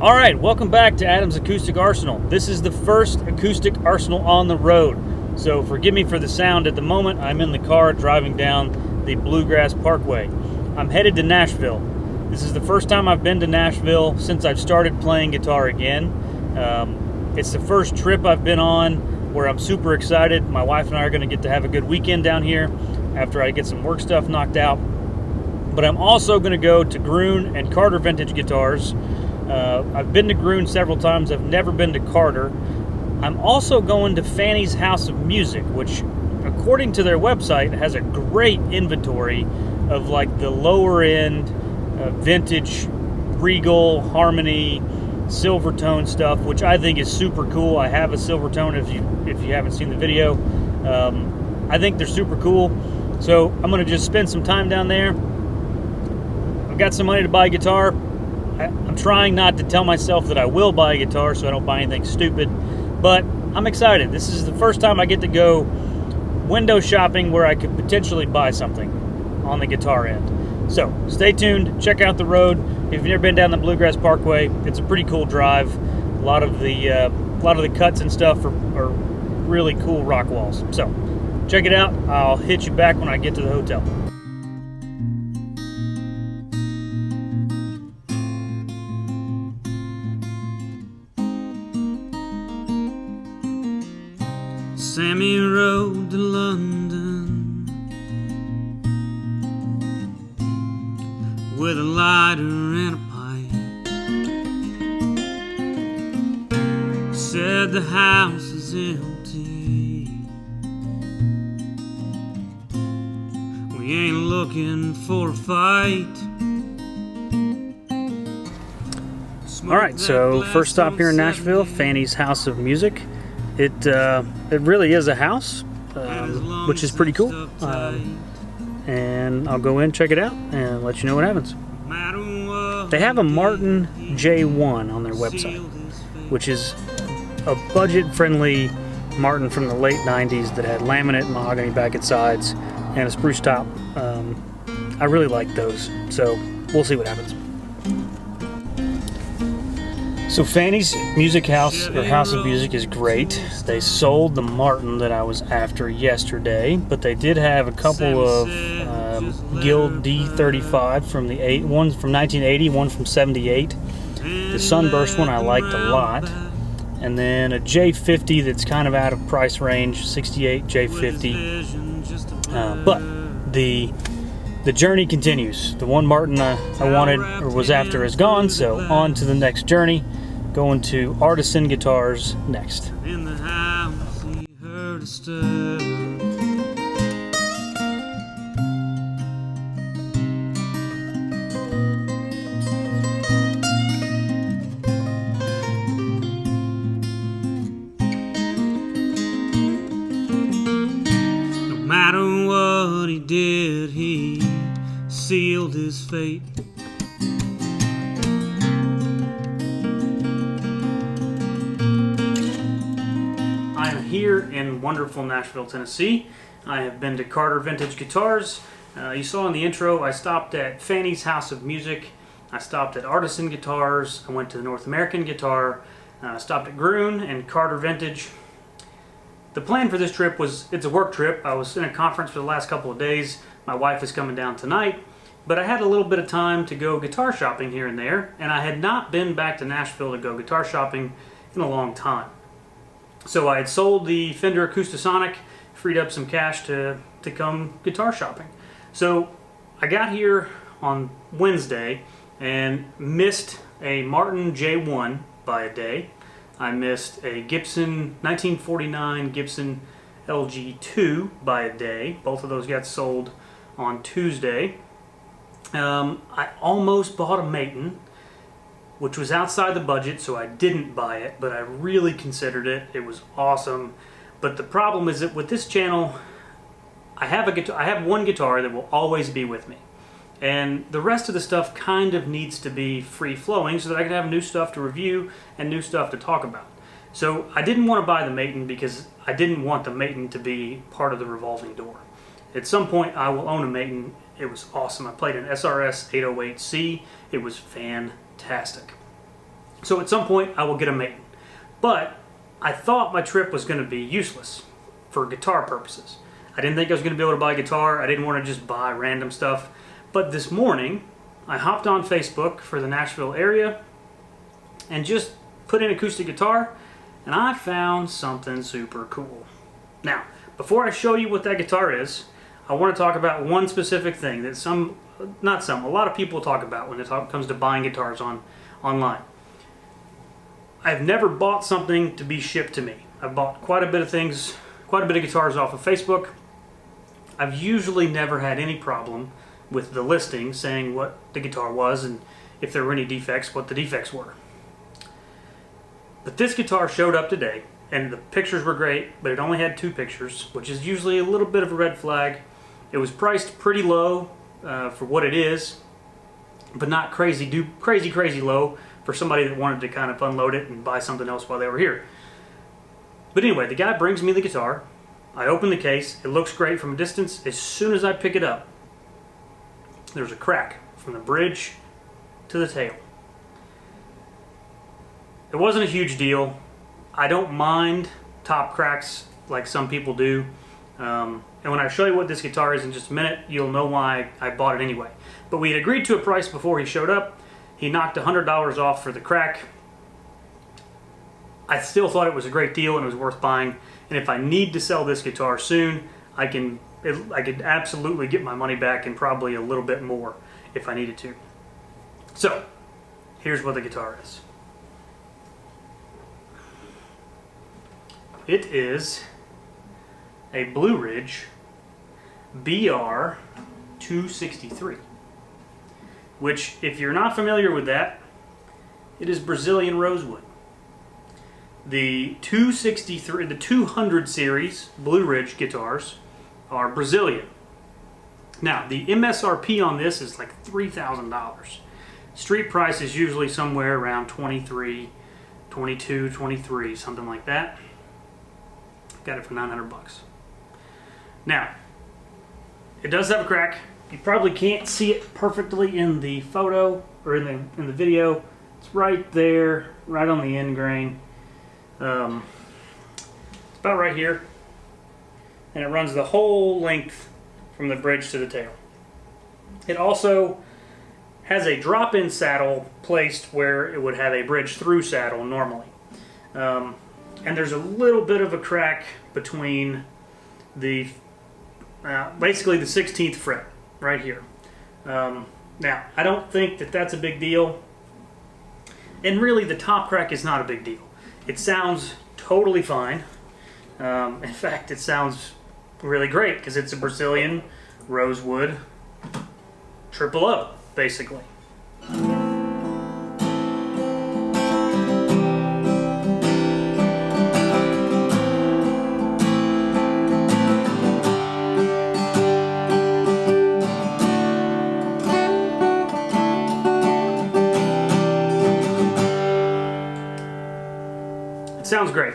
Alright, welcome back to Adam's Acoustic Arsenal. This is the first acoustic arsenal on the road. So forgive me for the sound at the moment. I'm in the car driving down the Bluegrass Parkway. I'm headed to Nashville. This is the first time I've been to Nashville since I've started playing guitar again. It's the first trip I've been on where I'm super excited. My wife and I are going to get to have a good weekend down here after I get some work stuff knocked out. But I'm also going to go to Groon and Carter Vintage Guitars. I've been to Groon several times. I've never been to Carter. I'm also going to Fanny's House of Music, which, according to their website, has a great inventory of like the lower end vintage Regal, Harmony, Silvertone stuff, which I think is super cool. I have a Silvertone if you haven't seen the video. I think they're super cool. So I'm going to just spend some time down there. I've got some money to buy a guitar. I'm trying not to tell myself that I will buy a guitar so I don't buy anything stupid, but I'm excited. This is the first time I get to go window shopping where I could potentially buy something on the guitar end. So stay tuned, check out the road. If you've never been down the Bluegrass Parkway, it's a pretty cool drive. A lot of the cuts and stuff are really cool rock walls. So check it out. I'll hit you back when I get to the hotel. Sammy rode to London with a lighter and a pipe. Said the house is empty. We ain't looking for a fight. Alright, so first stop here in Nashville, Fanny's House of Music. It really is a house, which is pretty cool, and I'll go in, check it out, and let you know what happens. They have a Martin J1 on their website, which is a budget-friendly Martin from the late 90s that had laminate mahogany back and sides and a spruce top. I really like those, so we'll see what happens. So Fanny's Music House, or House of Music, is great. They sold the Martin that I was after yesterday, but they did have a couple of Guild D35 from one from 1980, one from 78. The Sunburst one I liked a lot, and then a J50 that's kind of out of price range, 68 J50. But the journey continues. The one Martin I wanted or was after is gone, so on to the next journey. Going to Artisan Guitars next. In the house he heard a stir. No matter what he did, he sealed his fate. Here in wonderful Nashville, Tennessee. I have been to Carter Vintage Guitars. You saw in the intro I stopped at Fanny's House of Music. I stopped at Artisan Guitars. I went to the North American Guitar. Stopped at Groon and Carter Vintage. The plan for this trip was, it's a work trip. I was in a conference for the last couple of days. My wife is coming down tonight. But I had a little bit of time to go guitar shopping here and there, and I had not been back to Nashville to go guitar shopping in a long time. So I had sold the Fender Acoustasonic, freed up some cash to come guitar shopping. So I got here on Wednesday and missed a Martin J1 by a day. I missed a Gibson 1949 Gibson LG2 by a day. Both of those got sold on Tuesday. I almost bought a Maton, which was outside the budget, so I didn't buy it, but I really considered it. It was awesome. But the problem is that with this channel, I have one guitar that will always be with me. And the rest of the stuff kind of needs to be free-flowing so that I can have new stuff to review and new stuff to talk about. So I didn't want to buy the Maton because I didn't want the Maton to be part of the revolving door. At some point, I will own a Maton. It was awesome. I played an SRS 808C. It was fantastic. So at some point I will get them made. But I thought my trip was going to be useless for guitar purposes. I didn't think I was going to be able to buy a guitar. I didn't want to just buy random stuff. But this morning I hopped on Facebook for the Nashville area and just put in acoustic guitar, and I found something super cool. Now, before I show you what that guitar is, I want to talk about one specific thing that a lot of people talk about when it comes to buying guitars online. I've never bought something to be shipped to me. I've bought quite a bit of guitars off of Facebook. I've usually never had any problem with the listing saying what the guitar was and if there were any defects, what the defects were. But this guitar showed up today, and the pictures were great, but it only had 2 pictures, which is usually a little bit of a red flag. It was priced pretty low for what it is, but not crazy low for somebody that wanted to kind of unload it and buy something else while they were here. But anyway, the guy brings me the guitar. I open the case. It looks great from a distance. As soon as I pick it up, there's a crack from the bridge to the tail. It wasn't a huge deal. I don't mind top cracks like some people do. And when I show you what this guitar is in just a minute, you'll know why I bought it anyway. But we had agreed to a price before he showed up. He knocked $100 off for the crack. I still thought it was a great deal and it was worth buying. And if I need to sell this guitar soon, I could absolutely get my money back and probably a little bit more if I needed to. So, here's what the guitar is. It is a Blue Ridge BR 263, which, if you're not familiar with that, it is Brazilian rosewood. The 200 series Blue Ridge guitars are Brazilian. Now, the MSRP on this is like $3,000. Street price is usually somewhere around 23, 22, 23, something like that. Got it for 900 bucks. Now, it does have a crack. You probably can't see it perfectly in the photo or in the video. It's right there, right on the end grain. It's about right here, and it runs the whole length from the bridge to the tail. It also has a drop-in saddle placed where it would have a bridge through saddle normally. And there's a little bit of a crack between the basically the 16th fret right here. Now, I don't think that that's a big deal, and really the top crack is not a big deal. It sounds totally fine. In fact, it sounds really great because it's a Brazilian rosewood triple O, basically. It sounds great.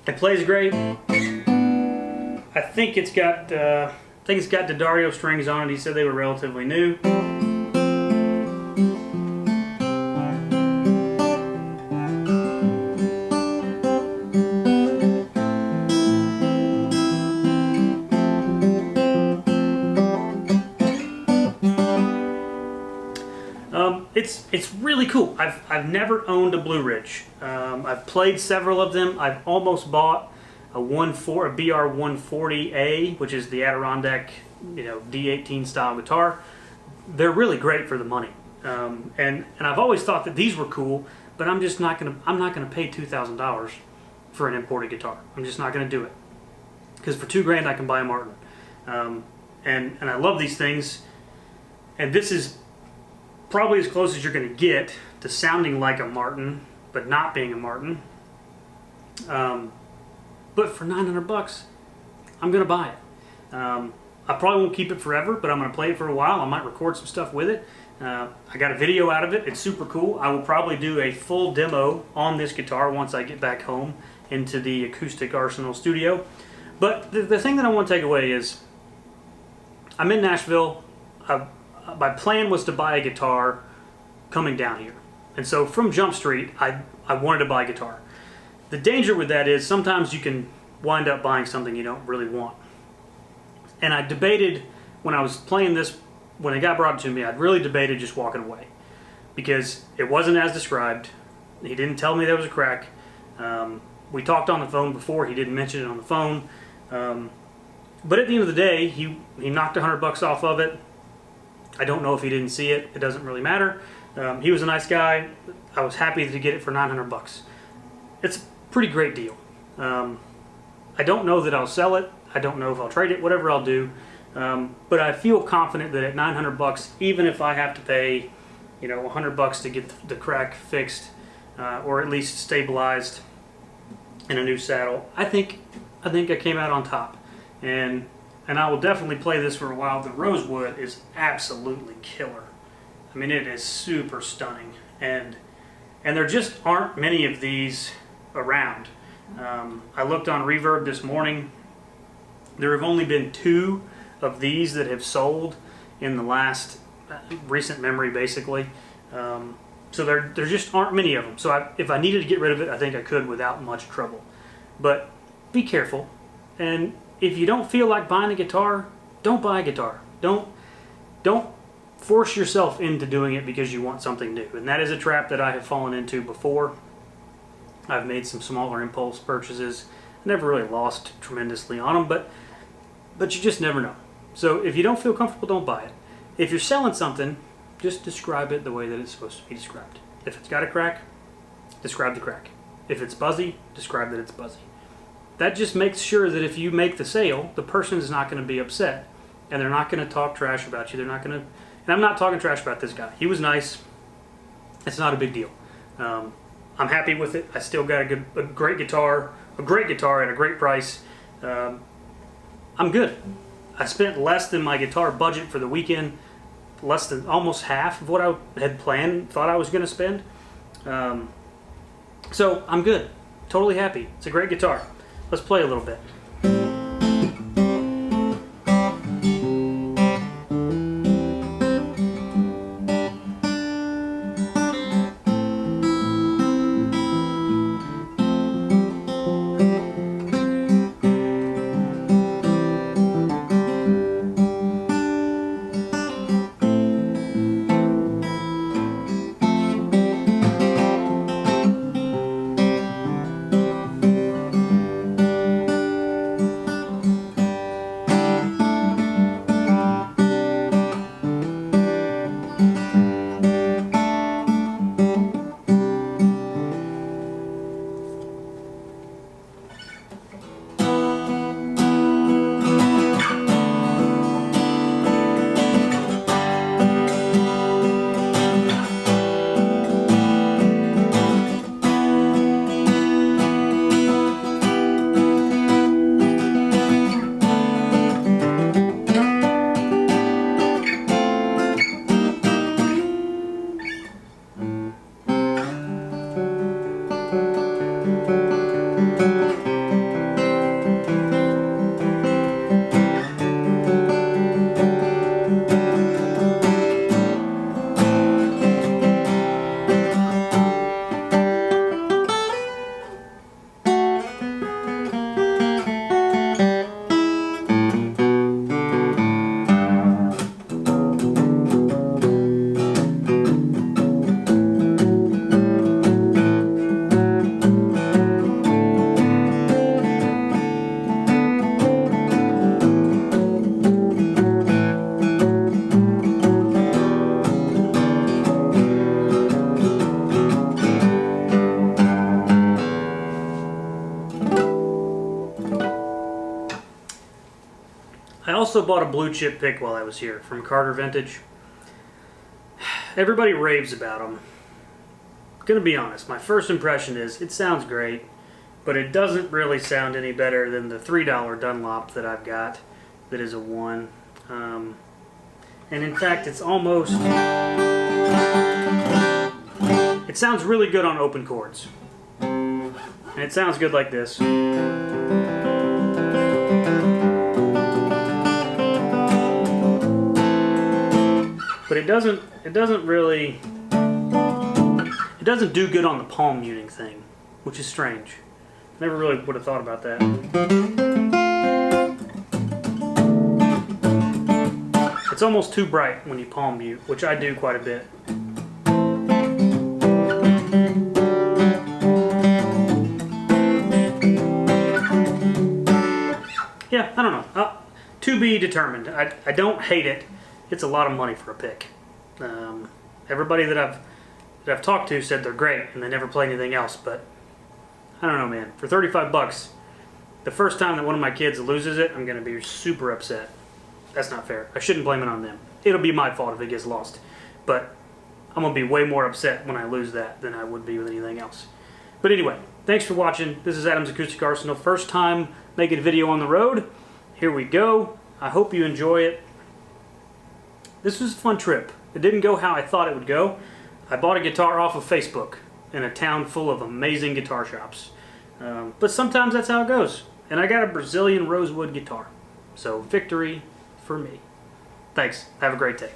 It plays great. I think it's got D'Addario strings on it. He said they were relatively new. It's really cool. I've never owned a Blue Ridge. I've played several of them. I've almost bought a BR 140A, which is the Adirondack, D18 style guitar. They're really great for the money. And I've always thought that these were cool, but I'm not gonna pay $2,000 for an imported guitar. I'm just not gonna do it. Because for $2,000 I can buy a Martin. And I love these things. And this is probably as close as you're going to get to sounding like a Martin, but not being a Martin. But for 900 bucks, I'm going to buy it. I probably won't keep it forever, but I'm going to play it for a while. I might record some stuff with it. I got a video out of it. It's super cool. I will probably do a full demo on this guitar once I get back home into the Acoustic Arsenal studio. But the thing that I want to take away is I'm in Nashville. My plan was to buy a guitar coming down here. And so from Jump Street, I wanted to buy a guitar. The danger with that is sometimes you can wind up buying something you don't really want. And I debated when I was playing this, when it got brought to me, I really debated just walking away because it wasn't as described. He didn't tell me there was a crack. We talked on the phone before. He didn't mention it on the phone. But at the end of the day, he knocked $100 off of it. I don't know if he didn't see it. It doesn't really matter. He was a nice guy. I was happy to get it for $900. It's a pretty great deal. I don't know that I'll sell it. I don't know if I'll trade it, whatever I'll do. But I feel confident that at $900, even if I have to pay, $100 to get the crack fixed, or at least stabilized in a new saddle, I think I came out on top. And I will definitely play this for a while. The rosewood is absolutely killer. I mean, it is super stunning, and there just aren't many of these around. I looked on Reverb this morning. There have only been 2 of these that have sold in the last recent memory, basically. So there just aren't many of them. So if I needed to get rid of it, I think I could without much trouble. But be careful, and if you don't feel like buying a guitar, don't buy a guitar. Don't force yourself into doing it because you want something new. And that is a trap that I have fallen into before. I've made some smaller impulse purchases. Never really lost tremendously on them, but you just never know. So if you don't feel comfortable, don't buy it. If you're selling something, just describe it the way that it's supposed to be described. If it's got a crack, describe the crack. If it's buzzy, describe that it's buzzy. That just makes sure that if you make the sale, the person is not going to be upset, and they're not going to talk trash about you. They're not going to, and I'm not talking trash about this guy. He was nice. It's not a big deal. I'm happy with it. I still got a great guitar at a great price. I'm good. I spent less than my guitar budget for the weekend, less than almost half of what I had thought I was going to spend. So I'm good. Totally happy. It's a great guitar. Let's play a little bit. I also bought a blue chip pick while I was here from Carter Vintage. Everybody raves about them. I'm gonna be honest, my first impression is it sounds great, but it doesn't really sound any better than the $3 Dunlop that I've got that is a 1. And in fact, it's almost, it sounds really good on open chords. And it sounds good like this. But it doesn't really, It doesn't do good on the palm muting thing, which is strange. Never really would have thought about that. It's almost too bright when you palm mute, which I do quite a bit. Yeah, I don't know. To be determined. I don't hate it. It's a lot of money for a pick. Everybody that I've talked to said they're great and they never play anything else, but I don't know, man. For 35 bucks, the first time that one of my kids loses it, I'm going to be super upset. That's not fair. I shouldn't blame it on them. It'll be my fault if it gets lost. But I'm going to be way more upset when I lose that than I would be with anything else. But anyway, thanks for watching. This is Adam's Acoustic Arsenal. First time making a video on the road. Here we go. I hope you enjoy it. This was a fun trip. It didn't go how I thought it would go. I bought a guitar off of Facebook in a town full of amazing guitar shops. But sometimes that's how it goes. And I got a Brazilian rosewood guitar. So victory for me. Thanks. Have a great day.